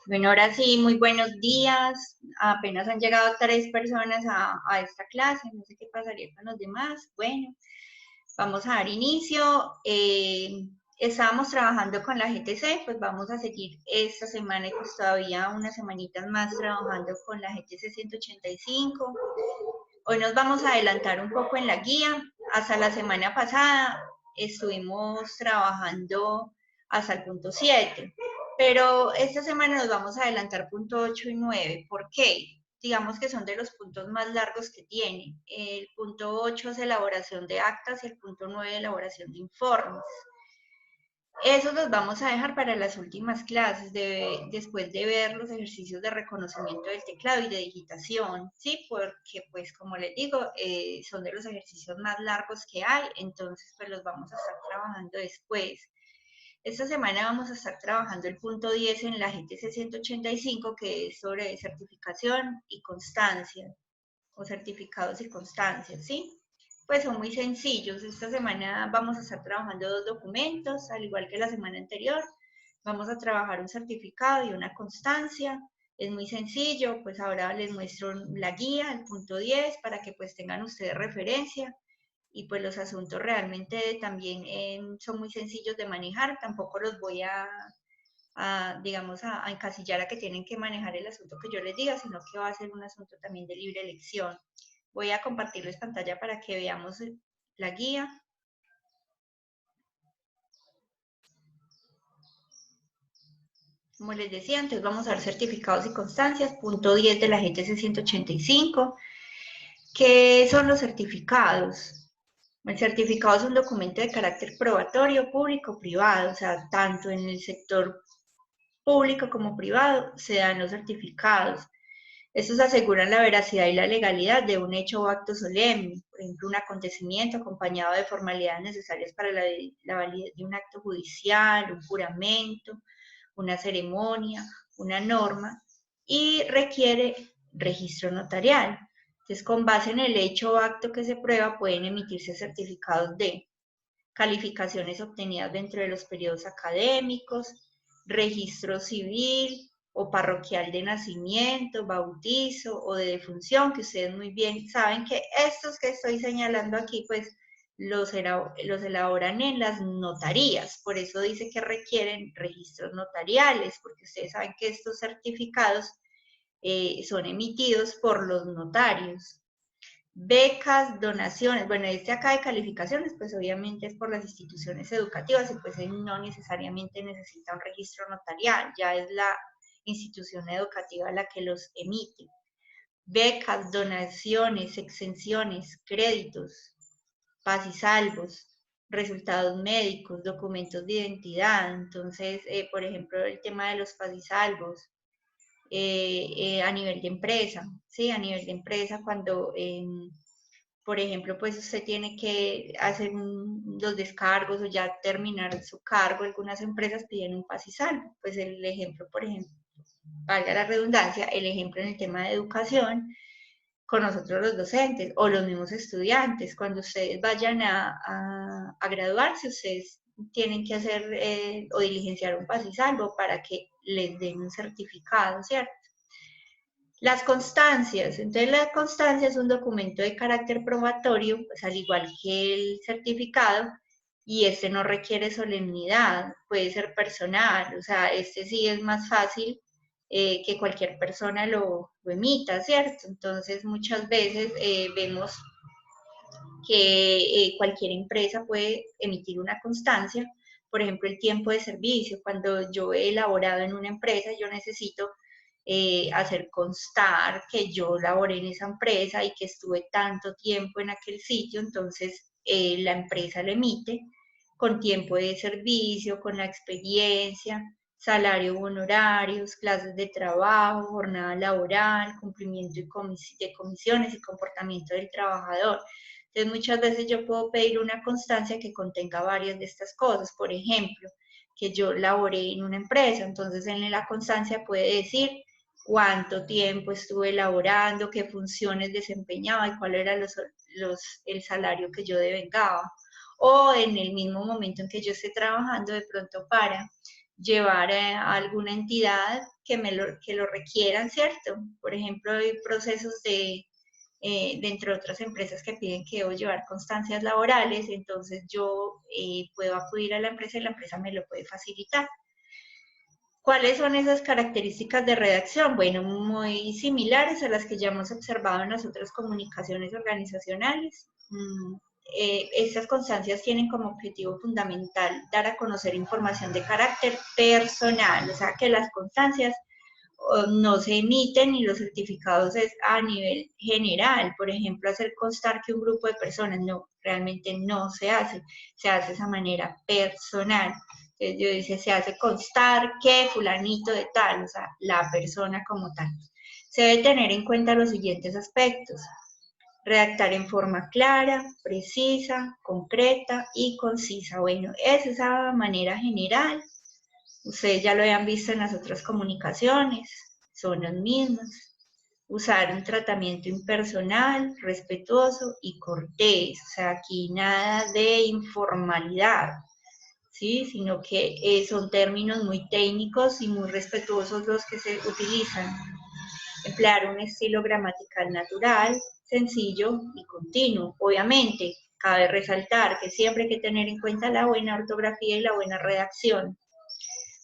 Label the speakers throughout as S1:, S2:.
S1: Bueno, ahora sí, muy buenos días. Apenas han llegado 3 personas a esta clase. No sé qué pasaría con los demás. Bueno, vamos a dar inicio. Estábamos trabajando con la GTC, pues vamos a seguir esta semana y pues todavía unas semanitas más trabajando con la GTC 185. Hoy nos vamos a adelantar un poco en la guía. Hasta la semana pasada estuvimos trabajando hasta el punto 7, pero esta semana nos vamos a adelantar punto 8 y 9. ¿Por qué? Digamos que son de los puntos más largos que tiene. El punto 8 es elaboración de actas y el punto 9 elaboración de informes. Eso los vamos a dejar para las últimas clases, después de ver los ejercicios de reconocimiento del teclado y de digitación, ¿sí? Porque, pues, como les digo, son de los ejercicios más largos que hay, entonces, pues, los vamos a estar trabajando después. Esta semana vamos a estar trabajando el punto 10 en la GTC 185, que es sobre certificación y constancia, o certificados y constancias, ¿sí? Pues son muy sencillos. Esta semana vamos a estar trabajando 2 documentos, al igual que la semana anterior. Vamos a trabajar un certificado y una constancia. Es muy sencillo, pues ahora les muestro la guía, el punto 10, para que pues tengan ustedes referencia. Y pues los asuntos realmente también son muy sencillos de manejar. Tampoco los voy digamos, a encasillar a que tienen que manejar el asunto que yo les diga, sino que va a ser un asunto también de libre elección. Voy a compartirles pantalla para que veamos la guía. Como les decía, entonces vamos a ver certificados y constancias, punto 10 de la GTC 185. ¿Qué son los certificados? El certificado es un documento de carácter probatorio, público, privado, o sea, tanto en el sector público como privado se dan los certificados. Estos aseguran la veracidad y la legalidad de un hecho o acto solemne, por ejemplo, un acontecimiento acompañado de formalidades necesarias para la validez de un acto judicial, un juramento, una ceremonia, una norma, y requiere registro notarial. Entonces, con base en el hecho o acto que se prueba, pueden emitirse certificados de calificaciones obtenidas dentro de los periodos académicos, registro civil o parroquial de nacimiento, bautizo o de defunción, que ustedes muy bien saben que estos que estoy señalando aquí, pues los elaboran en las notarías, por eso dice que requieren registros notariales, porque ustedes saben que estos certificados son emitidos por los notarios. Becas, donaciones, bueno, este acá de calificaciones, pues obviamente es por las instituciones educativas y pues no necesariamente necesita un registro notarial, ya es la institución educativa la que los emite. Becas, donaciones, exenciones, créditos, paz y salvos, resultados médicos, documentos de identidad. Entonces, por ejemplo, el tema de los paz y salvos, a nivel de empresa, ¿sí? A nivel de empresa, cuando por ejemplo, pues usted tiene que hacer los descargos o ya terminar su cargo. Algunas empresas piden un paz y salvo. Pues el ejemplo, por ejemplo, valga la redundancia, el ejemplo en el tema de educación, con nosotros los docentes o los mismos estudiantes, cuando ustedes vayan a graduarse, ustedes tienen que hacer o diligenciar un paz y salvo para que les den un certificado, ¿cierto? Las constancias. Entonces, la constancia es un documento de carácter probatorio, pues al igual que el certificado, y este no requiere solemnidad, puede ser personal, o sea, este sí es más fácil que cualquier persona lo emita, ¿cierto? Entonces, muchas veces vemos que cualquier empresa puede emitir una constancia, por ejemplo, el tiempo de servicio. Cuando yo he elaborado en una empresa, yo necesito hacer constar que yo laboré en esa empresa y que estuve tanto tiempo en aquel sitio, entonces la empresa le emite con tiempo de servicio, con la experiencia, salario, honorarios, clases de trabajo, jornada laboral, cumplimiento de comisiones y comportamiento del trabajador. Entonces, muchas veces yo puedo pedir una constancia que contenga varias de estas cosas. Por ejemplo, que yo laboré en una empresa, entonces en la constancia puede decir cuánto tiempo estuve laborando, qué funciones desempeñaba y cuál era el salario que yo devengaba. O en el mismo momento en que yo esté trabajando, de pronto para llevar a alguna entidad que lo requieran, ¿cierto? Por ejemplo, hay procesos dentro de otras empresas que piden que debo llevar constancias laborales, entonces yo puedo acudir a la empresa y la empresa me lo puede facilitar. ¿Cuáles son esas características de redacción? Bueno, muy similares a las que ya hemos observado en las otras comunicaciones organizacionales. Estas constancias tienen como objetivo fundamental dar a conocer información de carácter personal, o sea que las constancias no se emiten y los certificados es a nivel general. Por ejemplo, hacer constar que un grupo de personas, no, realmente no se hace de esa manera personal. Entonces yo dice, se hace constar que fulanito de tal, o sea, la persona como tal. Se debe tener en cuenta los siguientes aspectos: redactar en forma clara, precisa, concreta y concisa. Bueno, es esa manera general. Ustedes ya lo habían visto en las otras comunicaciones, son los mismos. Usar un tratamiento impersonal, respetuoso y cortés. O sea, aquí nada de informalidad, ¿sí? Sino que son términos muy técnicos y muy respetuosos los que se utilizan. Emplear un estilo gramatical natural, sencillo y continuo. Obviamente, cabe resaltar que siempre hay que tener en cuenta la buena ortografía y la buena redacción.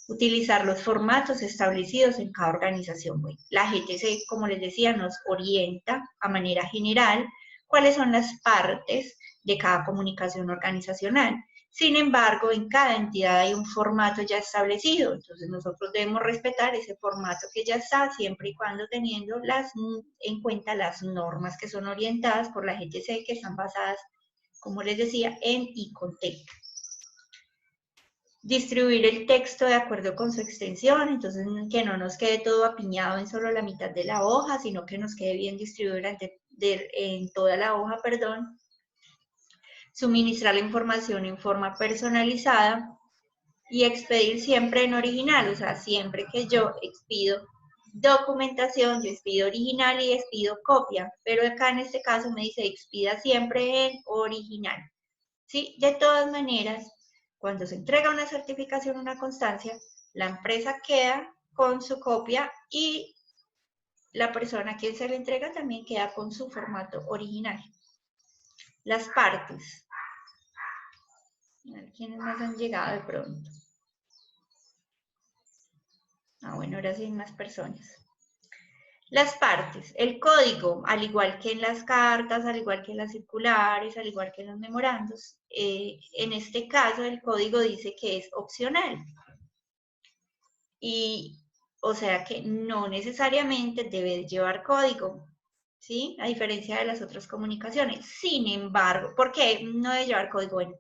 S1: Utilizar los formatos establecidos en cada organización. Bueno, la GTC, como les decía, nos orienta a manera general cuáles son las partes de cada comunicación organizacional. Sin embargo, en cada entidad hay un formato ya establecido, entonces nosotros debemos respetar ese formato que ya está, siempre y cuando teniendo en cuenta las normas que son orientadas por la GTC, que están basadas, como les decía, en ICONTEC. Distribuir el texto de acuerdo con su extensión, entonces que no nos quede todo apiñado en solo la mitad de la hoja, sino que nos quede bien distribuido en toda la hoja, perdón. Suministrar la información en forma personalizada y expedir siempre en original, o sea, siempre que yo expido documentación, yo expido original y expido copia, pero acá en este caso me dice expida siempre en original, ¿sí? De todas maneras, cuando se entrega una certificación, una constancia, la empresa queda con su copia y la persona a quien se le entrega también queda con su formato original. Las partes. A ver, ¿quiénes más han llegado de pronto? Bueno, ahora sí hay más personas. Las partes, el código, al igual que en las cartas, al igual que en las circulares, al igual que en los memorandos, en este caso el código dice que es opcional. Y, o sea que no necesariamente debe llevar código, ¿sí? A diferencia de las otras comunicaciones. Sin embargo, ¿por qué no debe llevar código? Bueno,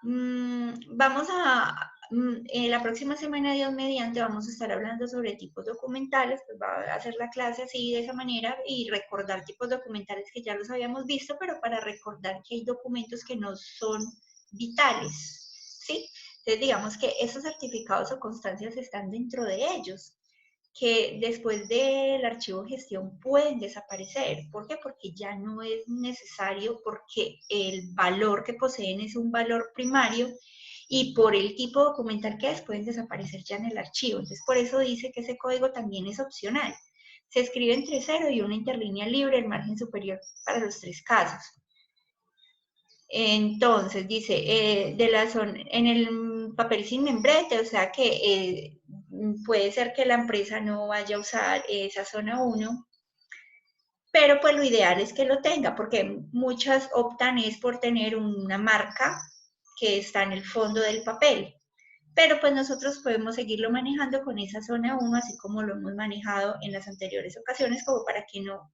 S1: vamos a, en la próxima semana, Dios mediante, vamos a estar hablando sobre tipos documentales, pues va a hacer la clase así, de esa manera, y recordar tipos documentales que ya los habíamos visto, pero para recordar que hay documentos que no son vitales, ¿sí? Entonces, digamos que esos certificados o constancias están dentro de ellos, que después del archivo gestión pueden desaparecer. ¿Por qué? Porque ya no es necesario, porque el valor que poseen es un valor primario y por el tipo documental que es pueden desaparecer ya en el archivo. Entonces, por eso dice que ese código también es opcional. Se escribe entre 0 y una interlínea libre, el margen superior para los 3 casos. Entonces, dice, en el papel sin membrete, o sea que puede ser que la empresa no vaya a usar esa zona 1, pero pues lo ideal es que lo tenga, porque muchas optan es por tener una marca que está en el fondo del papel. Pero pues nosotros podemos seguirlo manejando con esa zona 1, así como lo hemos manejado en las anteriores ocasiones, como para que no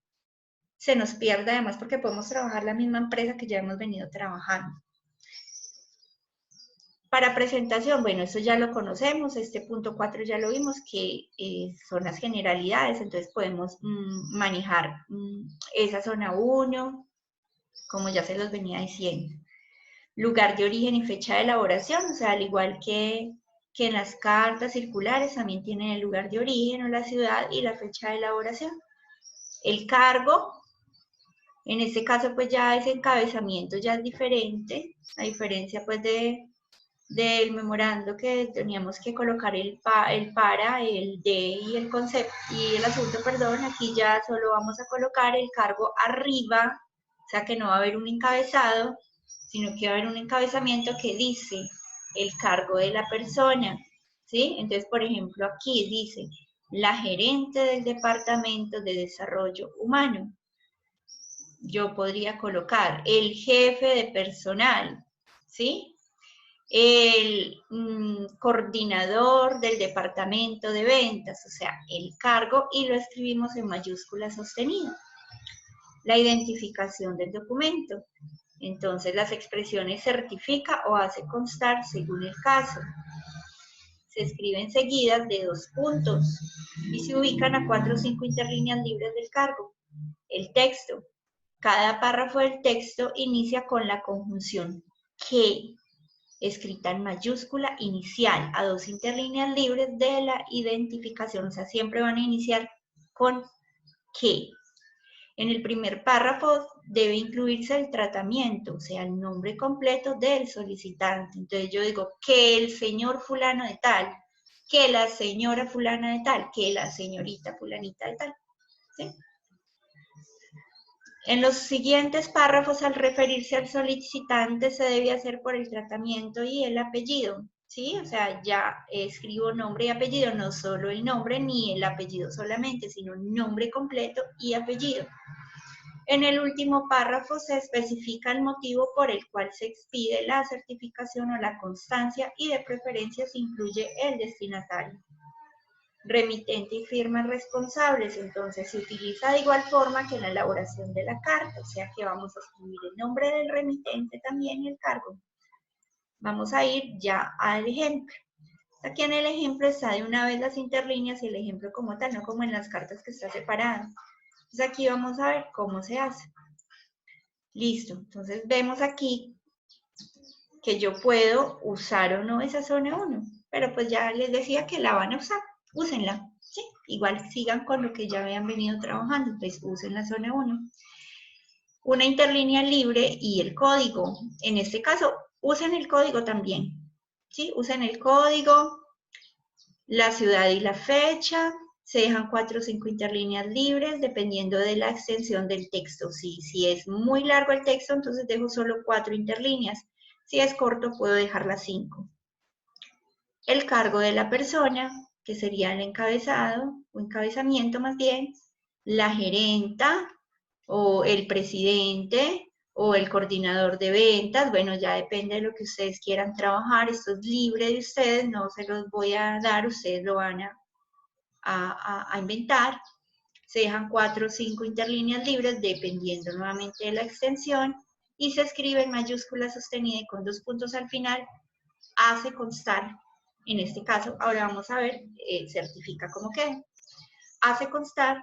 S1: se nos pierda, además porque podemos trabajar la misma empresa que ya hemos venido trabajando. Para presentación, bueno, eso ya lo conocemos, este punto 4 ya lo vimos, que son las generalidades, entonces podemos manejar esa zona 1, como ya se los venía diciendo. Lugar de origen y fecha de elaboración, o sea, al igual que en las cartas circulares, también tienen el lugar de origen o la ciudad y la fecha de elaboración. El cargo, en este caso pues ya ese encabezamiento ya es diferente, a diferencia pues de del memorando que teníamos que colocar el para, el de y el concepto y el asunto, perdón, aquí ya solo vamos a colocar el cargo arriba, o sea que no va a haber un encabezado, sino que va a haber un encabezamiento que dice el cargo de la persona, ¿sí? Entonces, por ejemplo, aquí dice la gerente del Departamento de Desarrollo Humano. Yo podría colocar el jefe de personal, ¿sí? El coordinador del departamento de ventas, o sea, el cargo, y lo escribimos en mayúscula sostenida. La identificación del documento. Entonces, las expresiones certifica o hace constar según el caso. Se escriben seguidas de 2 puntos y se ubican a 4 o 5 interlíneas libres del cargo. El texto. Cada párrafo del texto inicia con la conjunción que, escrita en mayúscula inicial, a 2 interlíneas libres de la identificación, o sea, siempre van a iniciar con que. En el primer párrafo debe incluirse el tratamiento, o sea, el nombre completo del solicitante. Entonces yo digo que el señor fulano de tal, que la señora fulana de tal, que la señorita fulanita de tal, ¿sí? En los siguientes párrafos, al referirse al solicitante, se debe hacer por el tratamiento y el apellido, ¿sí? O sea, ya escribo nombre y apellido, no solo el nombre ni el apellido solamente, sino nombre completo y apellido. En el último párrafo se especifica el motivo por el cual se expide la certificación o la constancia y de preferencia se incluye el destinatario. Remitente y firmas responsables, entonces se utiliza de igual forma que en la elaboración de la carta, o sea que vamos a escribir el nombre del remitente también y el cargo. Vamos a ir ya al ejemplo. Aquí en el ejemplo está de una vez las interlíneas y el ejemplo como tal, no como en las cartas que está separado. Entonces aquí vamos a ver cómo se hace. Listo, entonces vemos aquí que yo puedo usar o no esa zona 1, pero pues ya les decía que la van a usar, úsenla, ¿sí? Igual sigan con lo que ya habían venido trabajando, entonces usen la zona 1. Una interlínea libre y el código, en este caso, usen el código también, ¿sí? Usen el código, la ciudad y la fecha, se dejan 4 o 5 interlíneas libres dependiendo de la extensión del texto. Si es muy largo el texto, entonces dejo solo 4 interlíneas. Si es corto, puedo dejar las 5. El cargo de la persona, que sería el encabezado, o encabezamiento más bien, la gerenta, o el presidente, o el coordinador de ventas. Bueno, ya depende de lo que ustedes quieran trabajar. Esto es libre de ustedes, no se los voy a dar, ustedes lo van a inventar. Se dejan 4 o 5 interlíneas libres dependiendo nuevamente de la extensión y se escribe en mayúscula sostenida y con 2 puntos al final, hace constar, en este caso, ahora vamos a ver, certifica como queda. Hace constar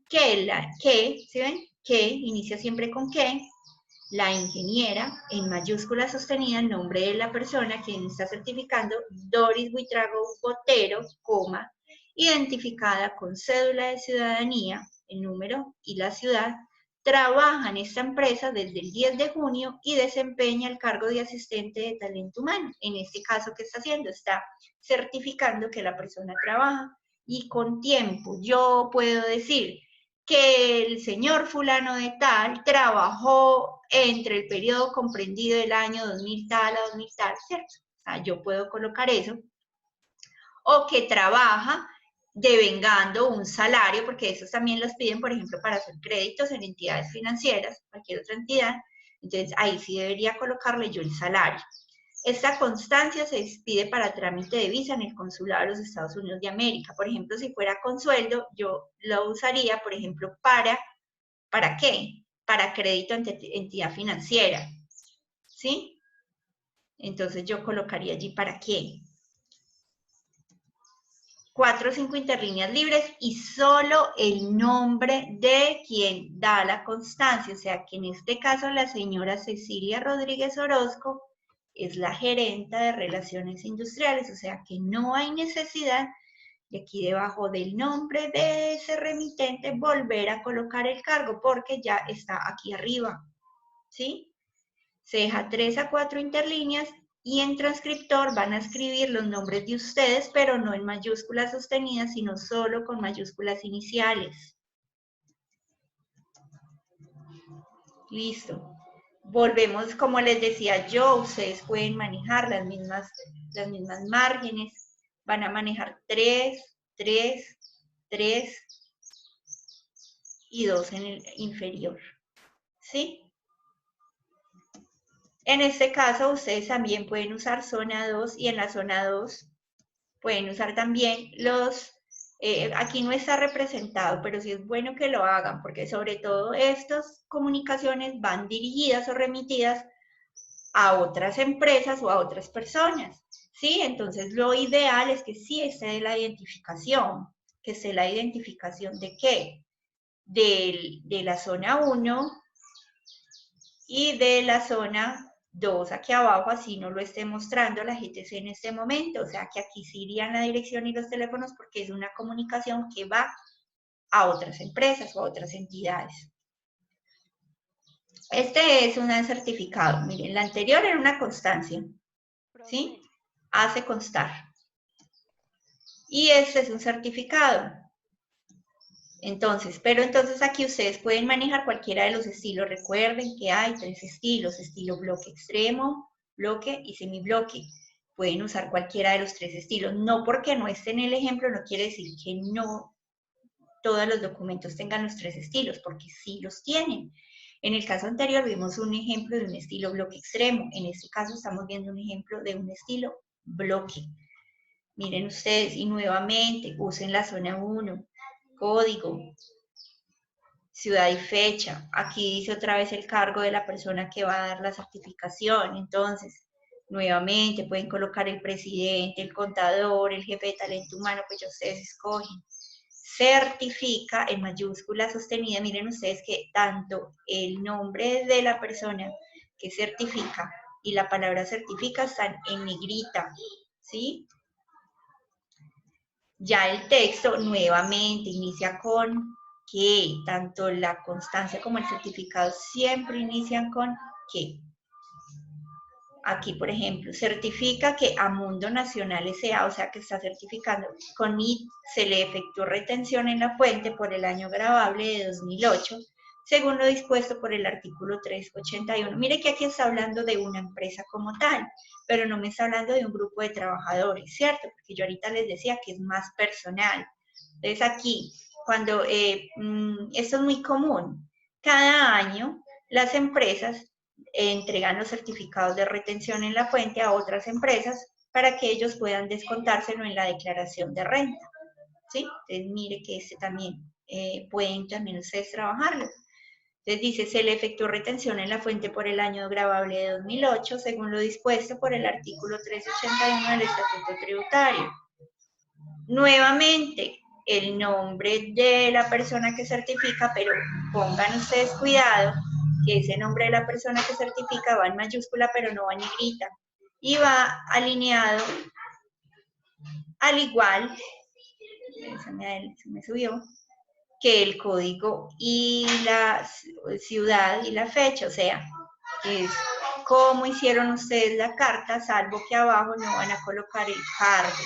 S1: que, ¿sí ven? Que inicia siempre con que, la ingeniera, en mayúscula sostenida, el nombre de la persona quien está certificando, Doris Buitrago Botero, coma, identificada con cédula de ciudadanía, el número y la ciudad, trabaja en esta empresa desde el 10 de junio y desempeña el cargo de asistente de talento humano. En este caso, ¿qué está haciendo? Está certificando que la persona trabaja y con tiempo. Yo puedo decir que el señor fulano de tal trabajó entre el periodo comprendido del año 2000 tal a 2000 tal, ¿cierto? O sea, yo puedo colocar eso. O que trabaja devengando un salario, porque esos también los piden, por ejemplo, para hacer créditos en entidades financieras, cualquier otra entidad. Entonces, ahí sí debería colocarle yo el salario. Esta constancia se expide para trámite de visa en el consulado de los Estados Unidos de América. Por ejemplo, si fuera con sueldo, yo lo usaría, por ejemplo, ¿para qué? Para crédito ante entidad financiera, ¿sí? Entonces yo colocaría allí ¿para qué? 4 o 5 interlíneas libres y solo el nombre de quien da la constancia, o sea que en este caso la señora Cecilia Rodríguez Orozco es la gerenta de Relaciones Industriales, o sea que no hay necesidad de aquí debajo del nombre de ese remitente volver a colocar el cargo porque ya está aquí arriba, ¿sí? Se deja 3 a 4 interlíneas Y en transcriptor van a escribir los nombres de ustedes, pero no en mayúsculas sostenidas, sino solo con mayúsculas iniciales. Listo. Volvemos, como les decía yo, ustedes pueden manejar las mismas márgenes. Van a manejar 3, 3, 3 y 2 en el inferior. ¿Sí? En este caso, ustedes también pueden usar zona 2 y en la zona 2 pueden usar también los, aquí no está representado, pero sí es bueno que lo hagan, porque sobre todo estas comunicaciones van dirigidas o remitidas a otras empresas o a otras personas, ¿sí? Entonces lo ideal es que sí esté la identificación, que esté la identificación de qué, de la zona 1 y de la zona 2 aquí abajo, así no lo esté mostrando la GTC en este momento, o sea que aquí sí irían la dirección y los teléfonos porque es una comunicación que va a otras empresas o a otras entidades. Este es un certificado, miren, la anterior era una constancia, ¿sí? Hace constar. Y este es un certificado. Entonces, pero entonces aquí ustedes pueden manejar cualquiera de los estilos. Recuerden que hay 3 estilos, estilo bloque extremo, bloque y semibloque. Pueden usar cualquiera de los 3 estilos. No porque no esté en el ejemplo, no quiere decir que no todos los documentos tengan los 3 estilos, porque sí los tienen. En el caso anterior vimos un ejemplo de un estilo bloque extremo. En este caso estamos viendo un ejemplo de un estilo bloque. Miren ustedes, y nuevamente usen la zona 1. Código, ciudad y fecha. Aquí dice otra vez el cargo de la persona que va a dar la certificación. Entonces, nuevamente pueden colocar el presidente, el contador, el jefe de talento humano, pues ya ustedes escogen. Certifica en mayúscula sostenida. Miren ustedes que tanto el nombre de la persona que certifica y la palabra certifica están en negrita, ¿sí? Ya el texto nuevamente inicia con que, tanto la constancia como el certificado siempre inician con que. Aquí, por ejemplo, certifica que a Mundo Nacional S.A., o sea que está certificando con IT, se le efectuó retención en la fuente por el año grabable de 2008, según lo dispuesto por el artículo 381. Mire que aquí está hablando de una empresa como tal, pero no me está hablando de un grupo de trabajadores, ¿cierto? Porque yo ahorita les decía que es más personal. Entonces aquí, cuando, esto es muy común, cada año las empresas entregan los certificados de retención en la fuente a otras empresas para que ellos puedan descontárselo en la declaración de renta, ¿sí? Entonces mire que este también pueden también ustedes trabajarlo. Entonces dice, se le efectuó retención en la fuente por el año grabable de 2008, según lo dispuesto por el artículo 381 del Estatuto Tributario. Nuevamente, el nombre de la persona que certifica, pero pongan ustedes cuidado, que ese nombre de la persona que certifica va en mayúscula, pero no va en negrita, y va alineado al igual, se me subió, que el código y la ciudad y la fecha, o sea, es cómo hicieron ustedes la carta, salvo que abajo no van a colocar el cargo,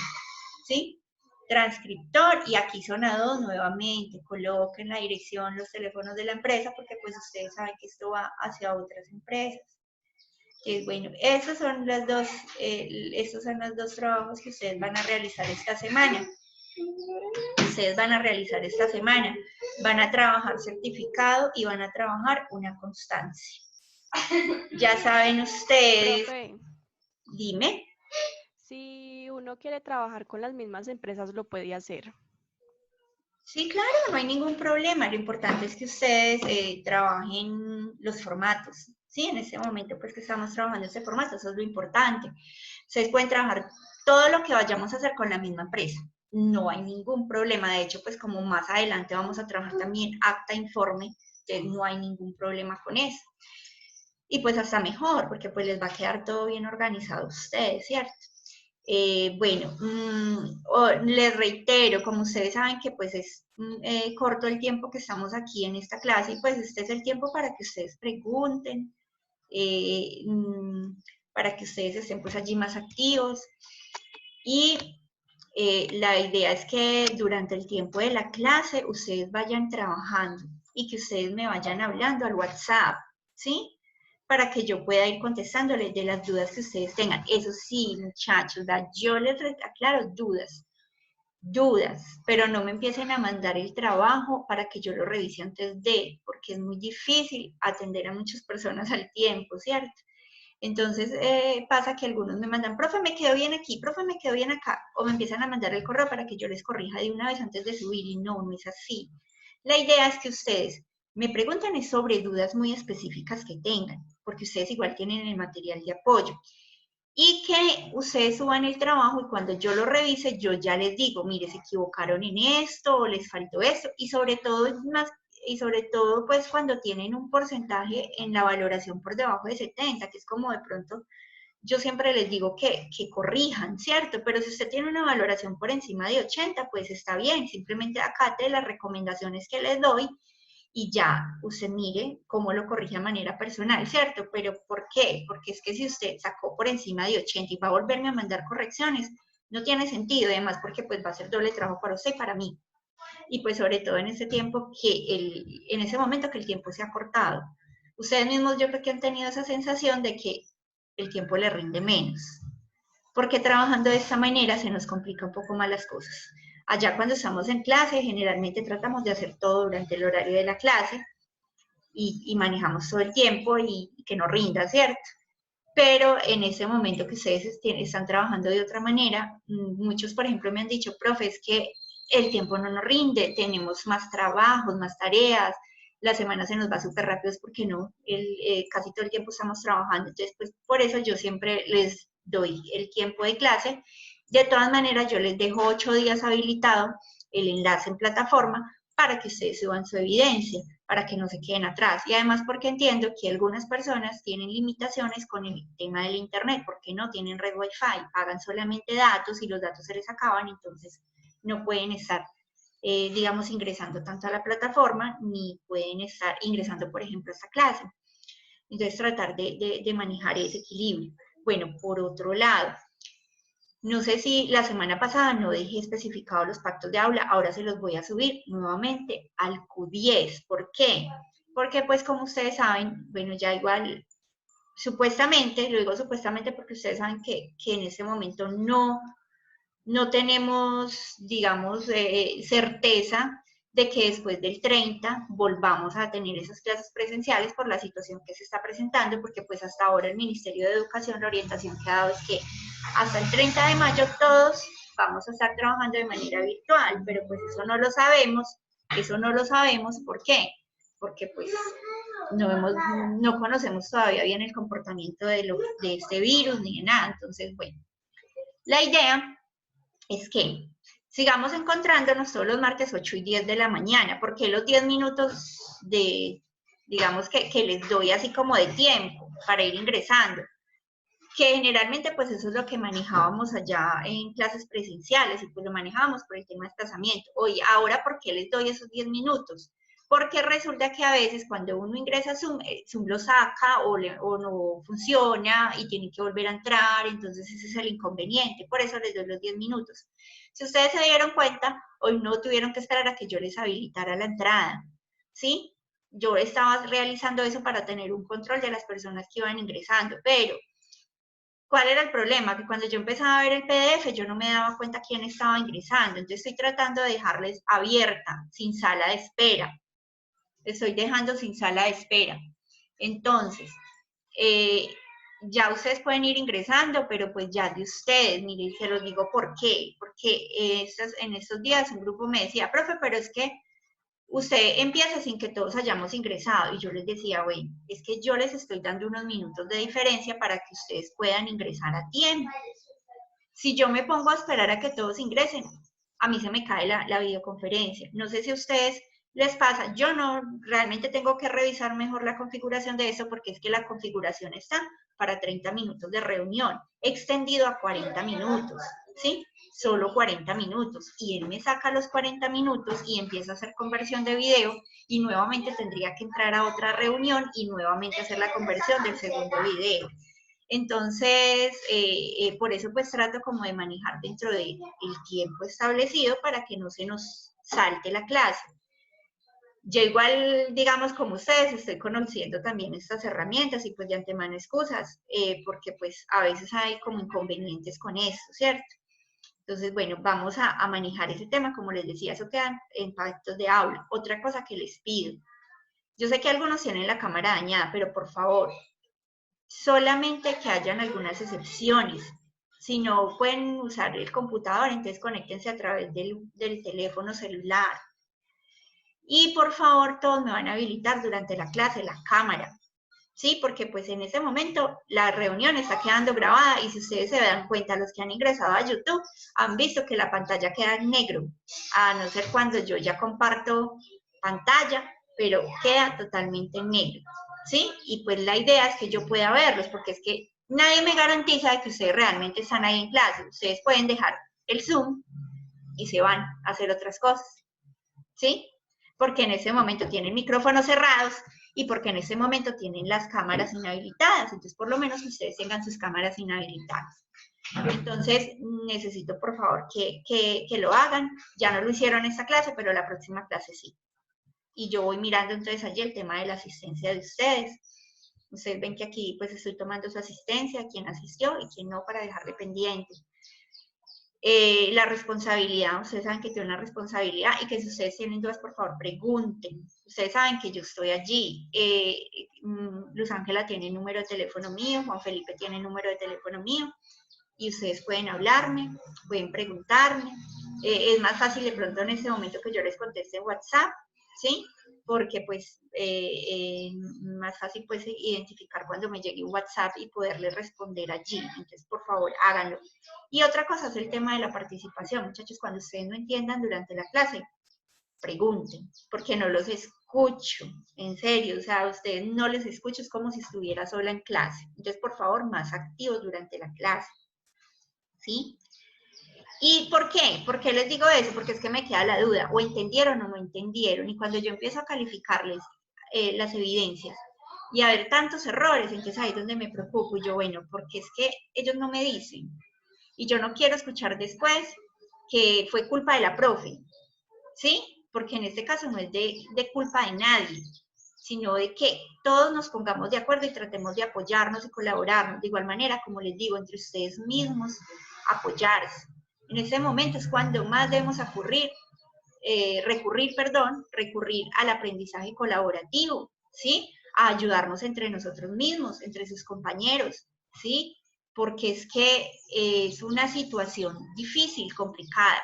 S1: ¿sí? Transcriptor, y aquí zona 2 nuevamente, coloquen la dirección, los teléfonos de la empresa, porque pues ustedes saben que esto va hacia otras empresas. Bueno, estos son los dos trabajos que ustedes van a realizar esta semana. Ustedes van a realizar esta semana. Van a trabajar certificado y van a trabajar una constancia. Ya saben ustedes.
S2: Profe,
S1: Dime.
S2: si uno quiere trabajar con las mismas empresas, lo puede hacer.
S1: Sí, claro, no hay ningún problema. Lo importante es que ustedes trabajen los formatos. Sí, en este momento pues que estamos trabajando este formato, eso es lo importante. Ustedes pueden trabajar todo lo que vayamos a hacer con la misma empresa. No hay ningún problema. De hecho, pues como más adelante vamos a trabajar también acta informe, entonces no hay ningún problema con eso. Y pues hasta mejor, porque pues les va a quedar todo bien organizado a ustedes, ¿cierto? Bueno, les reitero, como ustedes saben que pues es corto el tiempo que estamos aquí en esta clase y pues este es el tiempo para que ustedes pregunten, para que ustedes estén pues allí más activos. Y la idea es que durante el tiempo de la clase ustedes vayan trabajando y que ustedes me vayan hablando al WhatsApp, ¿sí? Para que yo pueda ir contestándoles de las dudas que ustedes tengan. Eso sí, muchachos, yo les aclaro dudas, pero no me empiecen a mandar el trabajo para que yo lo revise antes de, porque es muy difícil atender a muchas personas al tiempo, ¿cierto? Entonces pasa que algunos me mandan, profe, me quedó bien aquí, profe, me quedó bien acá, o me empiezan a mandar el correo para que yo les corrija de una vez antes de subir, y no, no es así. La idea es que ustedes me pregunten sobre dudas muy específicas que tengan, porque ustedes igual tienen el material de apoyo, y que ustedes suban el trabajo y cuando yo lo revise, yo ya les digo, mire, se equivocaron en esto, o les faltó esto, y sobre todo, pues cuando tienen un porcentaje en la valoración por debajo de 70, que es como de pronto, yo siempre les digo que corrijan, ¿cierto? Pero si usted tiene una valoración por encima de 80, pues está bien, simplemente acate las recomendaciones que les doy y ya usted mire cómo lo corrige de manera personal, ¿cierto? Pero ¿por qué? Porque es que si usted sacó por encima de 80 y va a volverme a mandar correcciones, no tiene sentido, además porque pues va a ser doble trabajo para usted y para mí. Y pues sobre todo en ese tiempo en ese momento que el tiempo se ha cortado. Ustedes mismos yo creo que han tenido esa sensación de que el tiempo le rinde menos, porque trabajando de esta manera se nos complica un poco más las cosas. Allá cuando estamos en clase, generalmente tratamos de hacer todo durante el horario de la clase y manejamos todo el tiempo y que nos rinda, ¿cierto? Pero en ese momento que ustedes están trabajando de otra manera, muchos, por ejemplo, me han dicho, profe, es que el tiempo no nos rinde, tenemos más trabajos, más tareas, la semana se nos va súper rápido, es porque no, casi todo el tiempo estamos trabajando. Entonces, pues por eso yo siempre les doy el tiempo de clase. De todas maneras, yo les dejo 8 días habilitado el enlace en plataforma para que ustedes suban su evidencia, para que no se queden atrás. Y además porque entiendo que algunas personas tienen limitaciones con el tema del internet, porque no tienen red Wi-Fi, pagan solamente datos y los datos se les acaban, entonces no pueden estar, digamos, ingresando tanto a la plataforma, ni pueden estar ingresando, por ejemplo, a esta clase. Entonces tratar de manejar ese equilibrio. Bueno, por otro lado, no sé si la semana pasada no dejé especificados los pactos de aula, ahora se los voy a subir nuevamente al Q10. ¿Por qué? Porque pues como ustedes saben, bueno, ya igual, supuestamente, lo digo supuestamente porque ustedes saben que en ese momento no tenemos, digamos, certeza de que después del 30 volvamos a tener esas clases presenciales por la situación que se está presentando, porque pues hasta ahora el Ministerio de Educación, la orientación que ha dado es que hasta el 30 de mayo todos vamos a estar trabajando de manera virtual, pero pues eso no lo sabemos, ¿por qué? Porque pues no conocemos todavía bien el comportamiento de este virus ni de nada, entonces bueno, la idea es que sigamos encontrándonos todos los martes 8 y 10 de la mañana, porque los 10 minutos digamos que les doy así como de tiempo para ir ingresando, que generalmente pues eso es lo que manejábamos allá en clases presenciales y pues lo manejábamos por el tema de desplazamiento. Oye, ahora ¿por qué les doy esos 10 minutos? Porque resulta que a veces cuando uno ingresa a Zoom, Zoom lo saca o no funciona y tiene que volver a entrar, entonces ese es el inconveniente, por eso les doy los 10 minutos. Si ustedes se dieron cuenta, hoy no tuvieron que esperar a que yo les habilitara la entrada, ¿sí? Yo estaba realizando eso para tener un control de las personas que iban ingresando, pero ¿cuál era el problema? Que cuando yo empezaba a ver el PDF, yo no me daba cuenta quién estaba ingresando. Entonces estoy tratando de dejarles abierta, sin sala de espera. Estoy dejando sin sala de espera. Entonces, ya ustedes pueden ir ingresando, pero pues ya de ustedes, miren, se los digo por qué. Porque en estos días un grupo me decía, profe, pero es que usted empieza sin que todos hayamos ingresado. Y yo les decía, bueno, es que yo les estoy dando unos minutos de diferencia para que ustedes puedan ingresar a tiempo. Si yo me pongo a esperar a que todos ingresen, a mí se me cae la videoconferencia. No sé si a ustedes les pasa, yo no, realmente tengo que revisar mejor la configuración de eso porque es que la configuración está para 30 minutos de reunión, extendido a 40 minutos, ¿sí? Solo 40 minutos. Y él me saca los 40 minutos y empieza a hacer conversión de video y nuevamente tendría que entrar a otra reunión y nuevamente hacer la conversión del segundo video. Entonces, por eso pues trato como de manejar dentro del tiempo establecido para que no se nos salte la clase. Yo igual, digamos, como ustedes, estoy conociendo también estas herramientas y pues de antemano excusas, porque pues a veces hay como inconvenientes con esto, ¿cierto? Entonces, bueno, vamos a manejar ese tema, como les decía, eso quedan en pactos de aula. Otra cosa que les pido, yo sé que algunos tienen la cámara dañada, pero por favor, solamente que hayan algunas excepciones. Si no pueden usar el computador, entonces conéctense a través del teléfono celular. Y por favor, todos me van a habilitar durante la clase la cámara, ¿sí? Porque pues en ese momento la reunión está quedando grabada y si ustedes se dan cuenta, los que han ingresado a YouTube han visto que la pantalla queda en negro, a no ser cuando yo ya comparto pantalla, pero queda totalmente en negro, ¿sí? Y pues la idea es que yo pueda verlos, porque es que nadie me garantiza de que ustedes realmente están ahí en clase. Ustedes pueden dejar el Zoom y se van a hacer otras cosas, ¿sí? Porque en ese momento tienen micrófonos cerrados y porque en ese momento tienen las cámaras inhabilitadas. Entonces, por lo menos ustedes tengan sus cámaras inhabilitadas. Entonces, necesito, por favor, que lo hagan. Ya no lo hicieron esta clase, pero la próxima clase sí. Y yo voy mirando entonces allí el tema de la asistencia de ustedes. Ustedes ven que aquí pues estoy tomando su asistencia, quién asistió y quién no, para dejarle pendiente. La responsabilidad, ustedes saben que tiene una responsabilidad y que si ustedes tienen dudas, por favor, pregunten. Ustedes saben que yo estoy allí. Luz Ángela tiene el número de teléfono mío, Juan Felipe tiene el número de teléfono mío y ustedes pueden hablarme, pueden preguntarme. Es más fácil de pronto en este momento que yo les conteste en WhatsApp, ¿sí? Porque pues más fácil pues identificar cuando me llegue un WhatsApp y poderle responder allí. Entonces, por favor, háganlo. Y otra cosa es el tema de la participación. Muchachos, cuando ustedes no entiendan durante la clase, pregunten, porque no los escucho, en serio, o sea, a ustedes no les escucho, es como si estuviera sola en clase. Entonces, por favor, más activos durante la clase, ¿sí? ¿Y por qué? ¿Por qué les digo eso? Porque es que me queda la duda, o entendieron o no entendieron, y cuando yo empiezo a calificarles las evidencias y a ver tantos errores, entonces ahí es donde me preocupo, y yo, bueno, porque es que ellos no me dicen, y yo no quiero escuchar después que fue culpa de la profe, ¿sí? Porque en este caso no es de culpa de nadie, sino de que todos nos pongamos de acuerdo y tratemos de apoyarnos y colaborarnos. De igual manera, como les digo, entre ustedes mismos, apoyarse. En ese momento es cuando más debemos recurrir al aprendizaje colaborativo, ¿sí? A ayudarnos entre nosotros mismos, entre sus compañeros, ¿sí? Porque es que es una situación difícil, complicada.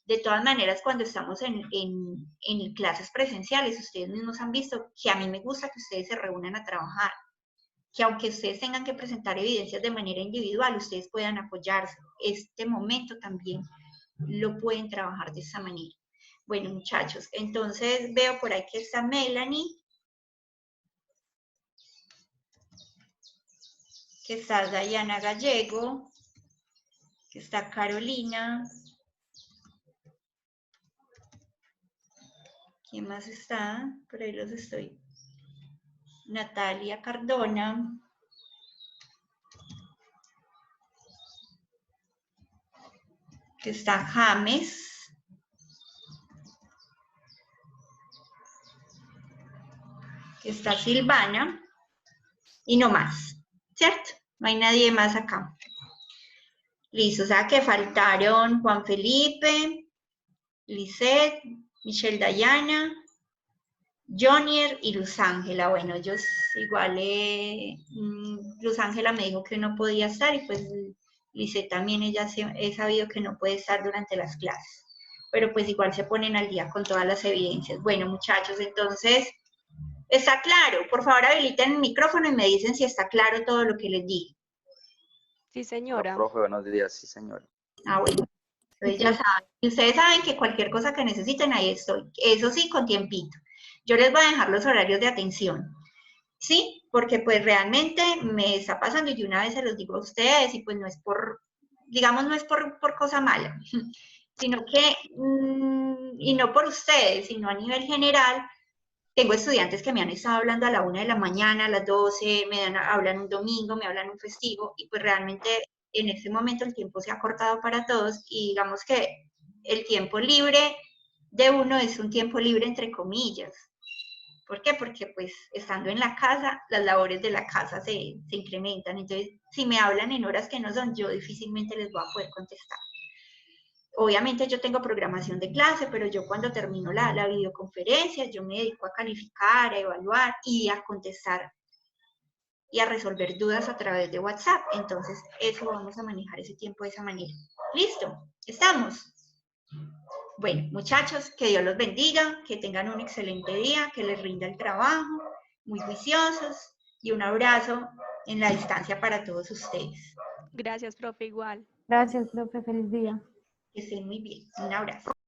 S1: De todas maneras, cuando estamos en clases presenciales, ustedes mismos han visto que a mí me gusta que ustedes se reúnan a trabajar, que aunque ustedes tengan que presentar evidencias de manera individual, ustedes puedan apoyarse. Este momento también lo pueden trabajar de esa manera. Bueno, muchachos, entonces veo por ahí que está Melanie, que está Dayana Gallego, que está Carolina. ¿Quién más está? Por ahí los estoy. Natalia Cardona. Que está James. Que está Silvana. Y no más, ¿cierto? No hay nadie más acá. Listo, o sea que faltaron Juan Felipe, Lisette, Michelle Dayana, Jonier y Luz Ángela. Bueno, ellos igual, Luz Ángela me dijo que no podía estar y pues Lisette también, ella he sabido que no puede estar durante las clases, pero pues igual se ponen al día con todas las evidencias. Bueno, muchachos, entonces, ¿está claro? Por favor, habiliten el micrófono y me dicen si está claro todo lo que les dije.
S2: Sí,
S3: Hola,
S2: señora.
S3: profe, buenos días, sí, señor.
S1: Ah, bueno, entonces ya saben. Y ustedes saben que cualquier cosa que necesiten, ahí estoy. Eso sí, con tiempito. Yo les voy a dejar los horarios de atención, ¿sí? Porque pues realmente me está pasando y de una vez se los digo a ustedes y pues no es por, digamos, no es por cosa mala, sino que, y no por ustedes, sino a nivel general, Tengo estudiantes que me han estado hablando a la 1 de la mañana, a las 12, hablan un domingo, me hablan un festivo, y pues realmente en este momento el tiempo se ha cortado para todos, y digamos que el tiempo libre de uno es un tiempo libre entre comillas. ¿Por qué? Porque pues estando en la casa, las labores de la casa se incrementan. Entonces, si me hablan en horas que no son, yo difícilmente les voy a poder contestar. Obviamente yo tengo programación de clase, pero yo cuando termino la videoconferencia, yo me dedico a calificar, a evaluar y a contestar y a resolver dudas a través de WhatsApp. Entonces, eso vamos a manejar ese tiempo de esa manera. ¿Listo? ¿Estamos? Bueno, muchachos, que Dios los bendiga, que tengan un excelente día, que les rinda el trabajo, muy juiciosos, y un abrazo en la distancia para todos ustedes.
S2: Gracias, profe, igual.
S3: Gracias, profe. Feliz día.
S1: Que estén muy bien. Un abrazo.